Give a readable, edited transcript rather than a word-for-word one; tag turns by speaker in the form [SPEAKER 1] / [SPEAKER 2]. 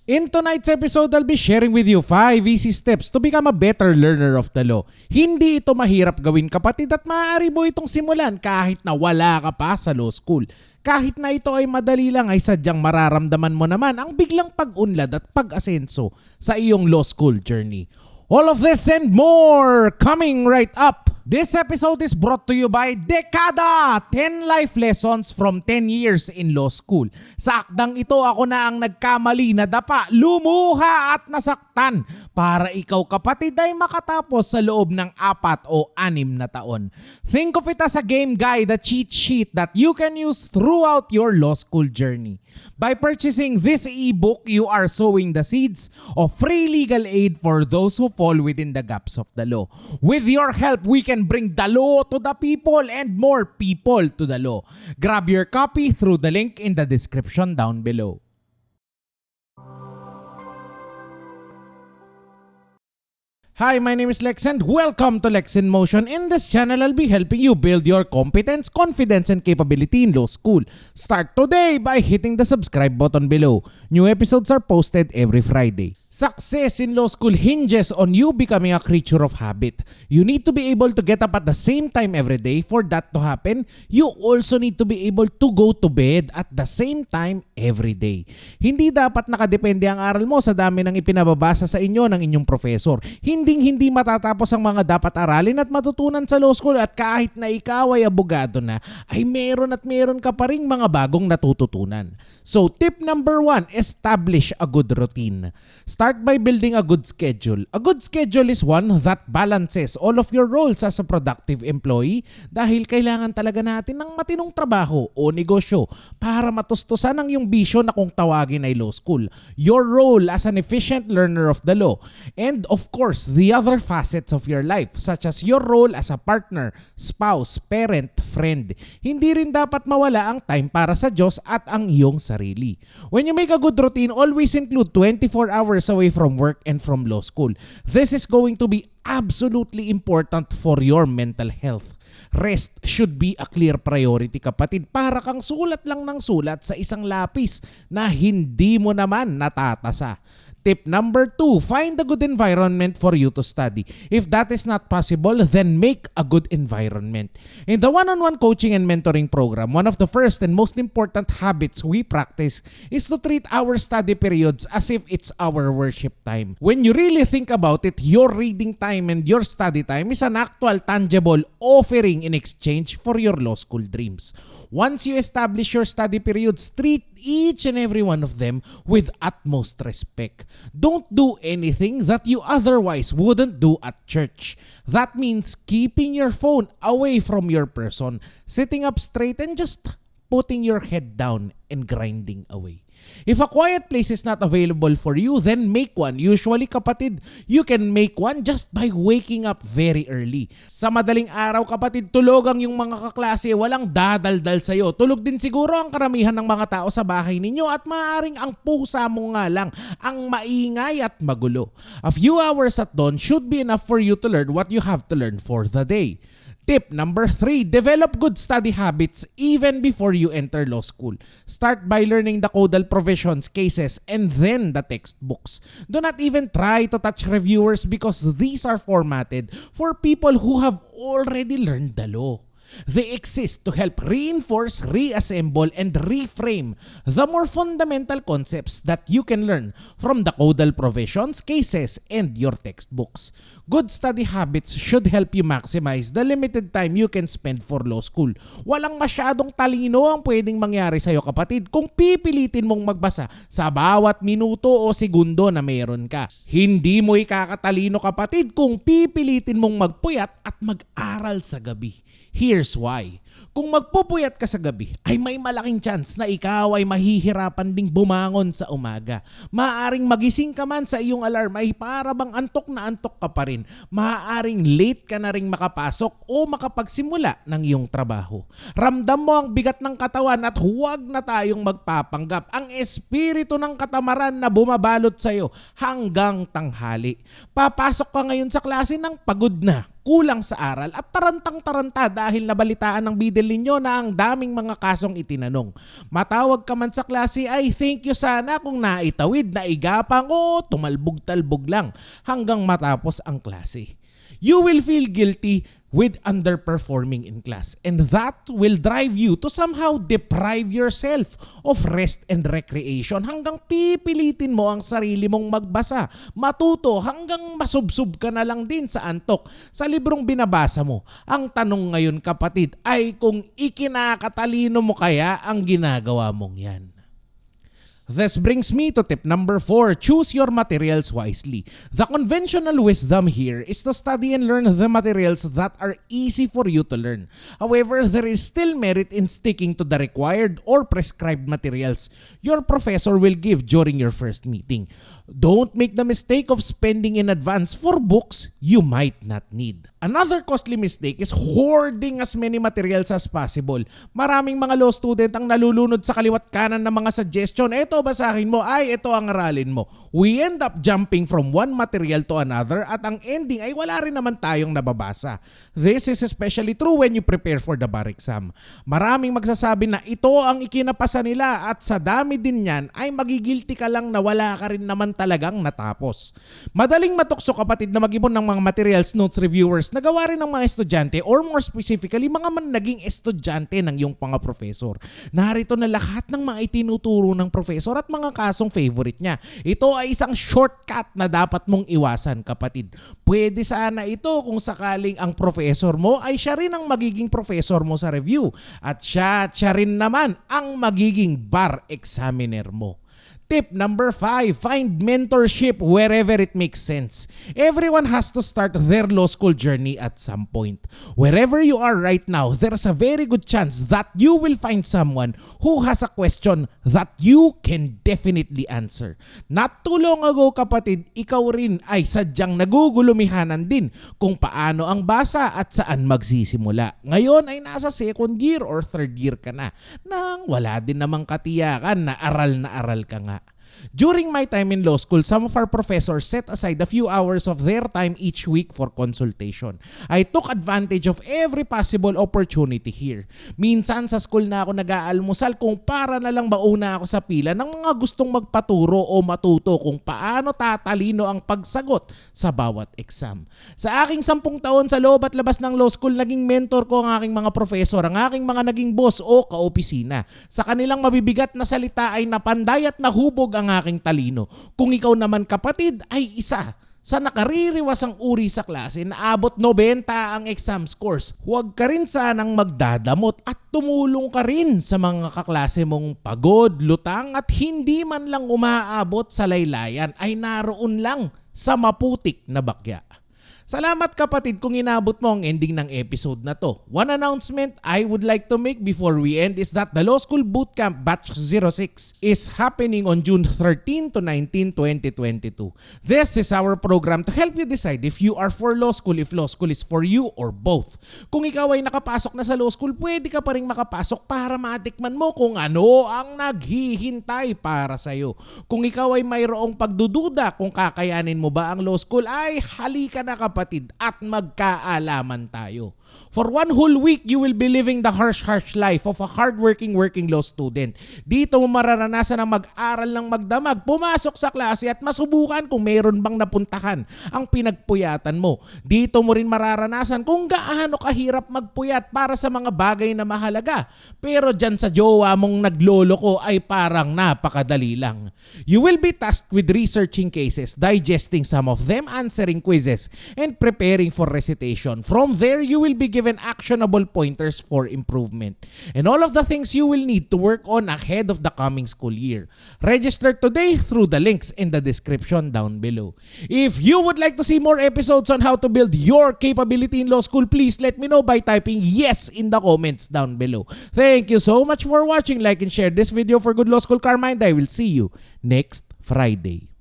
[SPEAKER 1] In tonight's episode, I'll be sharing with you 5 easy steps to become a better learner of the law. Hindi ito mahirap gawin kapatid at maaari mo itong simulan kahit na wala ka pa sa law school. Kahit na ito ay madali lang ay sadyang mararamdaman mo naman ang biglang pag-unlad at pag-asenso sa iyong law school journey. All of this and more coming right up. This episode is brought to you by Dekada! 10 life lessons from 10 years in law school. Sa akdang ito ako na ang nagkamali na dapa, lumuha at nasaktan para ikaw kapatid ay makatapos sa loob ng 4 o 6 na taon. Think of it as a game guide, a cheat sheet that you can use throughout your law school journey. By purchasing this ebook, you are sowing the seeds of free legal aid for those who fall within the gaps of the law. With your help, we can bring the law to the people and more people to the law. Grab your copy through the link in the description down below. Hi, my name is Lex and welcome to Lex in Motion. In this channel, I'll be helping you build your competence, confidence, and capability in law school. Start today by hitting the subscribe button below. New episodes are posted every Friday. Success in law school hinges on you becoming a creature of habit. You need to be able to get up at the same time every day. For that to happen, you also need to be able to go to bed at the same time every day. Hindi dapat nakadepende ang aral mo sa dami ng ipinababasa sa inyo ng inyong professor. Hindi matatapos ang mga dapat aralin at matutunan sa law school at kahit na ikaw ay abogado na, ay meron ka pa ring mga bagong natututunan. So tip number 1, establish a good routine. Start by building a good schedule. A good schedule is one that balances all of your roles as a productive employee dahil kailangan talaga natin ng matinong trabaho o negosyo para matustusan ang iyong bisyo na kung tawagin ay law school, your role as an efficient learner of the law, and of course, the other facets of your life such as your role as a partner, spouse, parent, friend. Hindi rin dapat mawala ang time para sa Diyos at ang iyong sarili. When you make a good routine, always include 24 hours away from work and from law school. This is going to be absolutely important for your mental health. Rest should be a clear priority kapatid, para kang sulat lang ng sulat sa isang lapis na hindi mo naman natatasa. Tip number 2, find a good environment for you to study. If that is not possible, then make a good environment. In the one-on-one coaching and mentoring program, one of the first and most important habits we practice is to treat our study periods as if it's our worship time. When you really think about it, your reading time and your study time is an actual tangible offering in exchange for your law school dreams. Once you establish your study periods, treat each and every one of them with utmost respect. Don't do anything that you otherwise wouldn't do at church. That means keeping your phone away from your person, sitting up straight and just putting your head down and grinding away. If a quiet place is not available for you, then make one. Usually kapatid, you can make one just by waking up very early. Sa madaling araw kapatid, tulog ang yung mga kaklase, walang dadaldal sa'yo. Tulog din siguro ang karamihan ng mga tao sa bahay ninyo at maaaring ang pusa mo nga lang ang maingay at magulo. A few hours at dawn should be enough for you to learn what you have to learn for the day. Tip number 3, develop good study habits even before you enter law school. Start by learning the codal provisions, cases, and then the textbooks. Do not even try to touch reviewers because these are formatted for people who have already learned the law. They exist to help reinforce, reassemble, and reframe the more fundamental concepts that you can learn from the codal provisions, cases, and your textbooks. Good study habits should help you maximize the limited time you can spend for law school. Walang masyadong talino ang pwedeng mangyari sa'yo kapatid kung pipilitin mong magbasa sa bawat minuto o segundo na meron ka. Hindi mo ikakatalino kapatid kung pipilitin mong magpuyat at mag-aral sa gabi. Here's why. Kung magpupuyat ka sa gabi, ay may malaking chance na ikaw ay mahihirapan ding bumangon sa umaga. Maaaring magising ka man sa iyong alarm ay para bang antok na antok ka pa rin. Maaaring late ka na ring makapasok o makapagsimula ng iyong trabaho. Ramdam mo ang bigat ng katawan at huwag na tayong magpapanggap. Ang espiritu ng katamaran na bumabalot sa iyo hanggang tanghali. Papasok ka ngayon sa klase ng pagod na, kulang sa aral at tarantang-taranta dahil nabalitaan ng bidel ninyo na ang daming mga kasong itinanong. Matawag ka man sa klase ay thank you sana kung naitawid, naigapang o tumalbog-talbog lang hanggang matapos ang klase. You will feel guilty with underperforming in class, and that will drive you to somehow deprive yourself of rest and recreation hanggang pipilitin mo ang sarili mong magbasa, matuto hanggang masubsob ka na lang din sa antok sa librong binabasa mo. Ang tanong ngayon kapatid ay kung ikinakatalino mo kaya ang ginagawa mong yan. This brings me to tip number 4. Choose your materials wisely. The conventional wisdom here is to study and learn the materials that are easy for you to learn. However, there is still merit in sticking to the required or prescribed materials your professor will give during your first meeting. Don't make the mistake of spending in advance for books you might not need. Another costly mistake is hoarding as many materials as possible. Maraming mga law student ang nalulunod sa kaliwat kanan ng mga suggestion. Ito basahin mo, ay ito ang aralin mo. We end up jumping from one material to another at ang ending ay wala rin naman tayong nababasa. This is especially true when you prepare for the bar exam. Maraming magsasabi na ito ang ikinapasa nila at sa dami din yan ay magigilty ka lang na wala ka rin naman talagang natapos. Madaling matukso kapatid na mag-ipon ng mga materials, notes, reviewers na gawa rin ng mga estudyante or more specifically mga naging estudyante ng iyong mga professor. Narito na lahat ng mga itinuturo ng professor at mga kasong favorite niya. Ito ay isang shortcut na dapat mong iwasan kapatid. Pwede sana ito kung sakaling ang professor mo ay siya rin ang magiging professor mo sa review at siya rin naman ang magiging bar examiner mo. Tip number 5, find mentorship wherever it makes sense. Everyone has to start their law school journey at some point. Wherever you are right now, there's a very good chance that you will find someone who has a question that you can definitely answer. Not too long ago kapatid, ikaw rin ay sadyang nagugulumihanan din kung paano ang basa at saan magsisimula. Ngayon ay nasa second year or third year ka na nang wala din namang katiyakan na aral ka nga. During my time in law school, some of our professors set aside a few hours of their time each week for consultation. I took advantage of every possible opportunity here. Minsan sa school na ako nag-aalmusal kung para na lang mauna ako sa pila ng mga gustong magpaturo o matuto kung paano tatalino ang pagsagot sa bawat exam. Sa aking 10 taon sa loob at labas ng law school, naging mentor ko ang aking mga professor, ang aking mga naging boss o kaopisina. Sa kanilang mabibigat na salita ay napanday at nahubog ang aking talino. Kung ikaw naman kapatid ay isa sa nakaririwasang uri sa klase na abot 90 ang exam scores, huwag ka rin sanang magdadamot at tumulong ka rin sa mga kaklase mong pagod, lutang at hindi man lang umaabot sa laylayan ay naroon lang sa maputik na bakya. Salamat kapatid kung inabot mo ang ending ng episode na to. One announcement I would like to make before we end is that the Law School Bootcamp Batch 06 is happening on June 13 to 19, 2022. This is our program to help you decide if you are for law school, if law school is for you, or both. Kung ikaw ay nakapasok na sa law school, pwede ka pa rin makapasok para matikman mo kung ano ang naghihintay para sa'yo. Kung ikaw ay mayroong pagdududa kung kakayanin mo ba ang law school, ay halika na kapatid at magkaalaman tayo. For one whole week, you will be living the harsh life of a hardworking working law student. Dito mo mararanasan ang mag-aral ng magdamag, pumasok sa klase at masubukan kung mayroon bang napuntahan ang pinagpuyatan mo. Dito mo rin mararanasan kung gaano kahirap magpuyat para sa mga bagay na mahalaga. Pero dyan sa jowa mong nagloloko ay parang napakadali lang. You will be tasked with researching cases, digesting some of them, answering quizzes, and preparing for recitation. From there, you will be given actionable pointers for improvement and all of the things you will need to work on ahead of the coming school year. Register today through the links in the description down below. If you would like to see more episodes on how to build your capability in law school, please let me know by typing yes in the comments down below. Thank you so much for watching. Like and share this video for good law school karma, and I will see you next Friday.